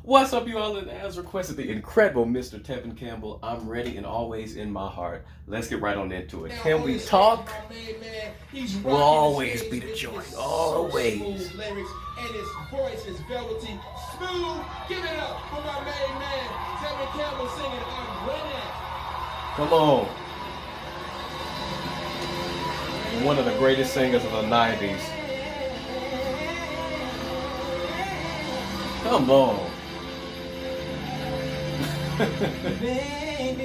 What's up, you all? And as requested, the incredible Mr. Tevin Campbell. I'm ready and always in my heart. Let's get right on into it. Can we talk? Will always be the joy. Always. Lyrics and his voice is velvety smooth. Give it up for my main man, Tevin Campbell singing I'm Ready. Come on. One of the greatest singers of the 90s. Come on. Baby,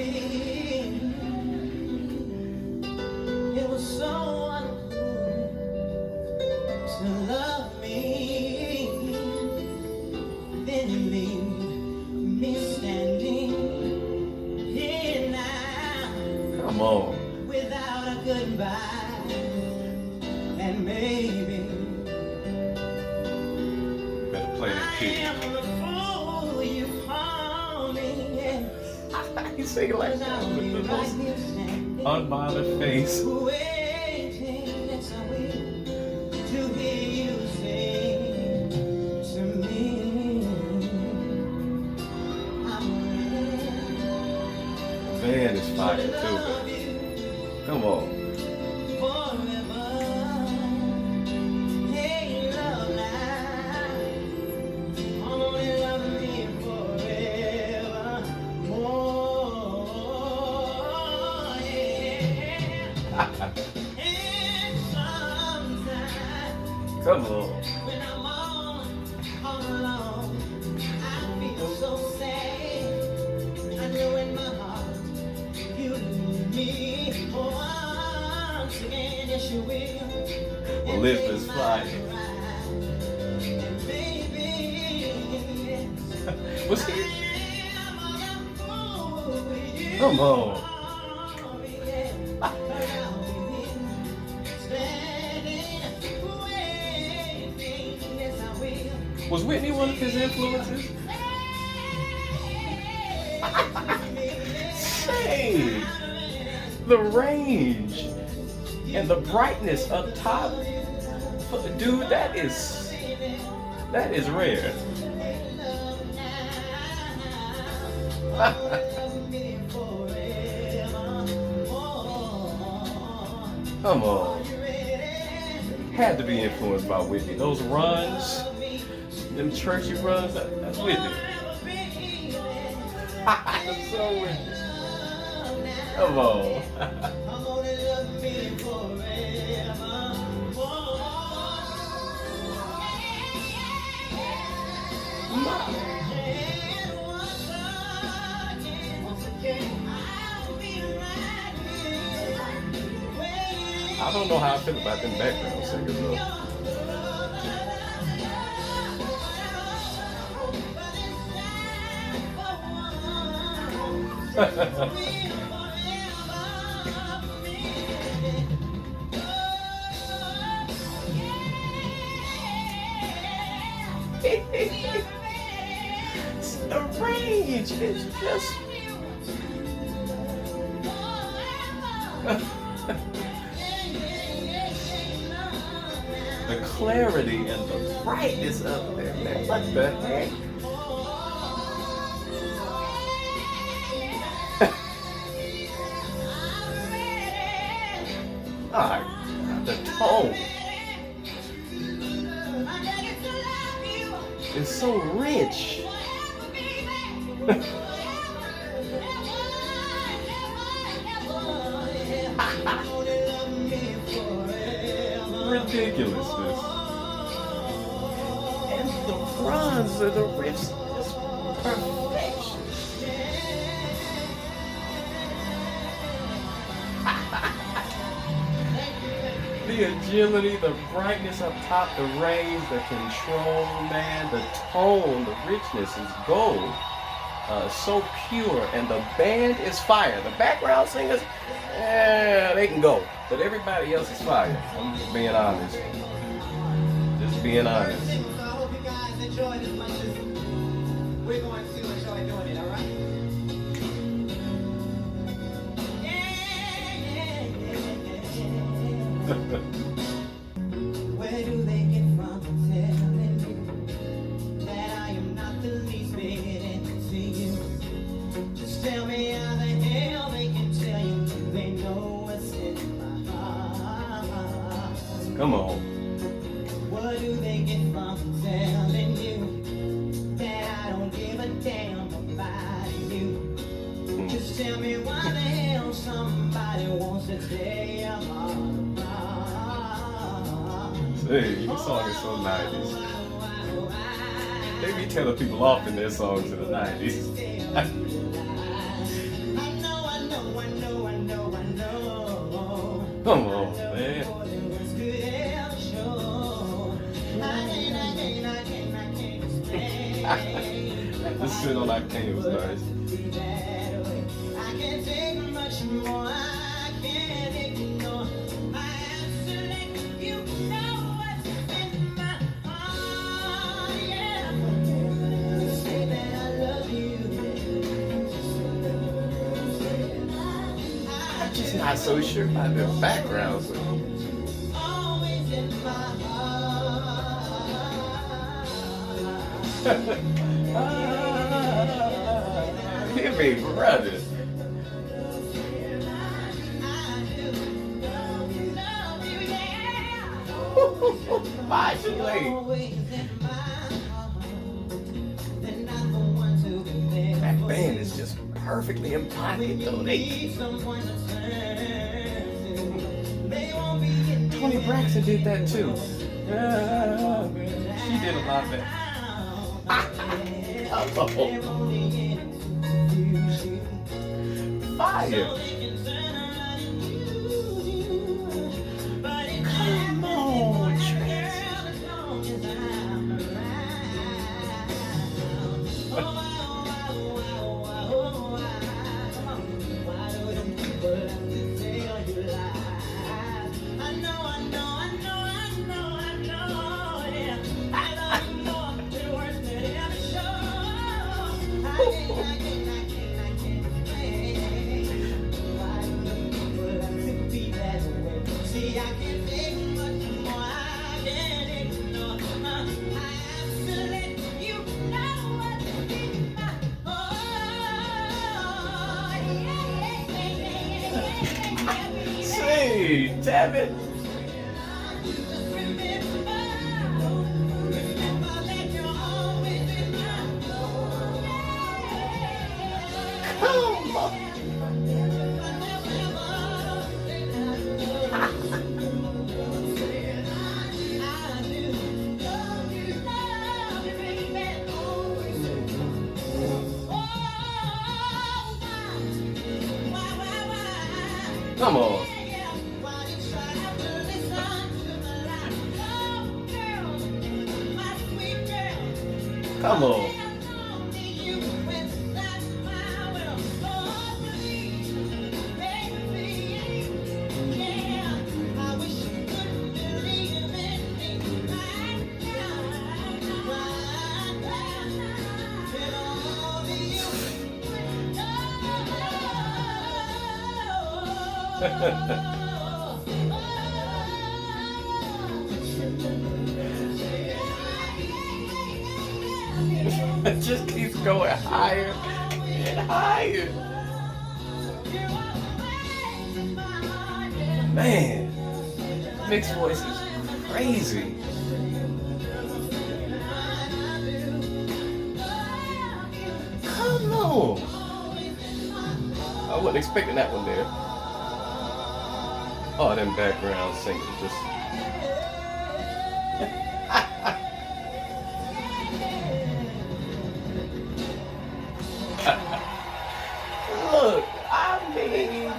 it was so wonderful to love me. Then you leave me standing here now. Come on. Without a goodbye, and maybe Better play that I kid. am the fool you call me. You sing like that with the most unbothered face. Waiting next week to hear you say to me, I'm The band is fire too. Come on. forever. Hey, love now, only love me forever more. Yeah. And sometimes Come on. when I'm all alone, I feel so sad. I know in my heart you need me once again. Yes, you will. Well, live this fire. And baby, Was he? I'm all for you. Come on. Was Whitney one of his influences? Say, the range and the brightness up top, dude, that is rare. Come on. Had to be influenced by Whitney. Those runs, them churchy runs, that's Whitney. That's so Whitney. Come on. I don't know how I feel about them background singers though. The range is just the clarity and the brightness up there, man. What the heck? Ah, the tone is so rich. Ridiculousness. And the runs and the riffs is perfection. The agility, the brightness up top, the range, the control, man, the tone, the richness is gold. So pure, and the band is fire. The background singers, they can go, but everybody else is fire. I'm just being honest. Just being honest. So I hope you guys enjoyed as much as we're going to enjoy doing it, all right? Where do they get from telling me that I am not the least bit Come on. What do they get from telling you that I don't give a damn about you? Just tell me why the hell somebody wants to tear your heart apart. Hey, your song is so 90s. They be telling people off in their songs in the 90s. I know. Come on, man. Just sit on that cane was nice. I can't take much more. I can't ignore. I have to let you know what's in my heart. Yeah. Say that I love you. I'm just not so sure about the background. So. Always in my heart. Hear me, brother. Modulate. That band is just perfectly in pocket, though. Tony Braxton did that too. She did a lot of that. Fire. Come on, Tracy. Say, Tevin. Come on. Come on. Come on. It just keeps going higher and higher. Man, mixed voice is crazy. Come on. I wasn't expecting that one there. Oh, them background singers just. Look, I mean,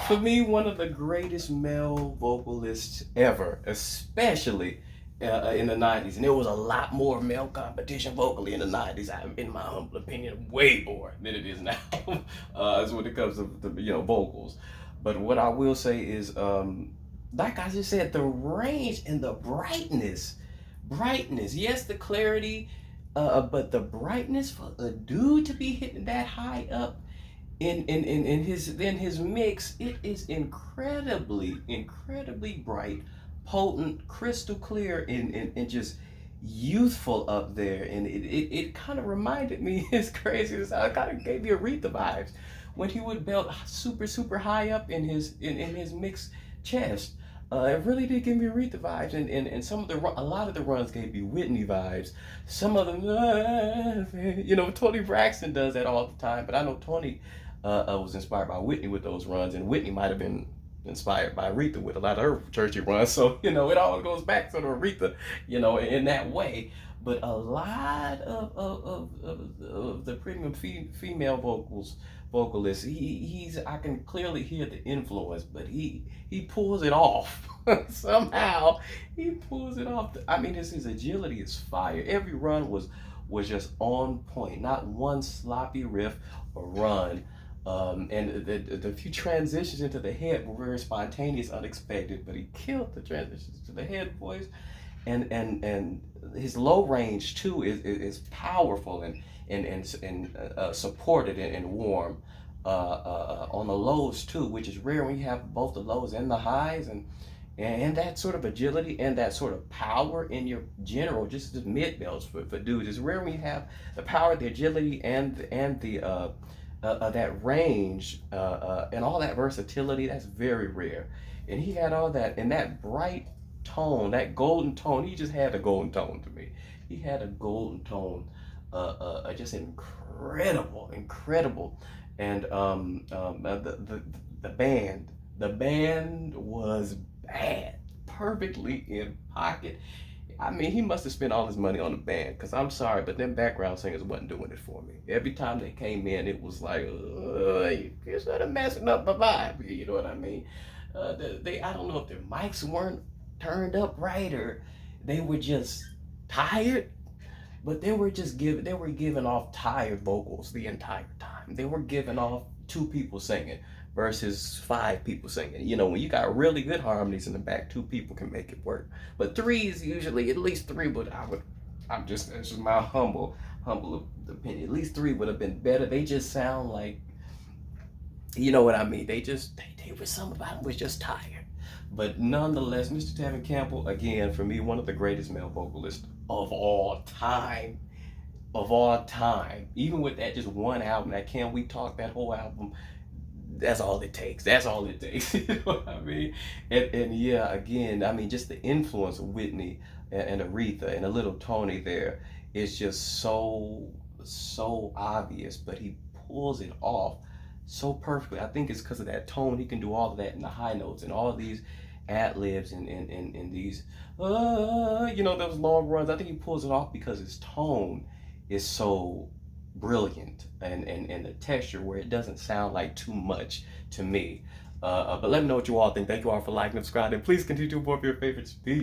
for me, one of the greatest male vocalists ever, especially in the 90s. And there was a lot more male competition vocally in the 90s, in my humble opinion, way more than it is now, as when it comes to the, vocals. But what I will say is, like I just said, the range and the brightness, yes, the clarity, but the brightness for a dude to be hitting that high up in his mix, it is incredibly bright, potent, crystal clear, and just youthful up there. And it kind of reminded me, it's crazy, it kind of gave me Aretha vibes when he would belt super high up in his mix chest. It really did give me Aretha vibes, and a lot of the runs gave me Whitney vibes. Some of them, Tony Braxton does that all the time, but I know Tony was inspired by Whitney with those runs, and Whitney might have been inspired by Aretha with a lot of her churchy runs. So it all goes back to Aretha, in that way. But a lot of the premium female vocalists, I can clearly hear the influence, but he pulls it off. Somehow he pulls it off. I mean, his agility is fire. Every run was just on point. Not one sloppy riff or run. And the few transitions into the head were very spontaneous, unexpected, but he killed the transitions to the head voice. And his low range too is powerful and supported and warm on the lows too, which is rare when you have both the lows and the highs, and that sort of agility and that sort of power in your general, just the mid belts for dudes. It's rare when you have the power, the agility, and the that range and all that versatility. That's very rare, and he had all that, and that bright tone, that golden tone. He just had a golden tone to me. He had a golden tone, just incredible, and the band was bad, perfectly in pocket. I mean, he must have spent all his money on the band, because I'm sorry, but them background singers wasn't doing it for me. Every time they came in, it was like, you're sort of messing up my vibe. You know what I mean? I don't know if their mics weren't turned up right, or they were just tired, but they were giving off tired vocals the entire time. They were giving off 2 people singing versus 5 people singing. When you got really good harmonies in the back, 2 people can make it work, but 3 is usually at least 3. But this is my humble opinion, at least 3 would have been better. They just sound like, you know what I mean, they were, something about them was just tired. But nonetheless, Mr. Tevin Campbell, again, for me, one of the greatest male vocalists of all time. Even with that just one album, that Can We Talk, that whole album, that's all it takes. You know what I mean? And yeah, again, I mean, just the influence of Whitney and Aretha and a little Tony there is just so obvious, but he pulls it off so perfectly. I think it's because of that tone. He can do all of that in the high notes and all of these ad-libs and these those long runs. I think he pulls it off because his tone is so brilliant, and the texture where it doesn't sound like too much to me. But let me know what you all think. Thank you all for liking and subscribing. Please continue to support your favorites. Peace.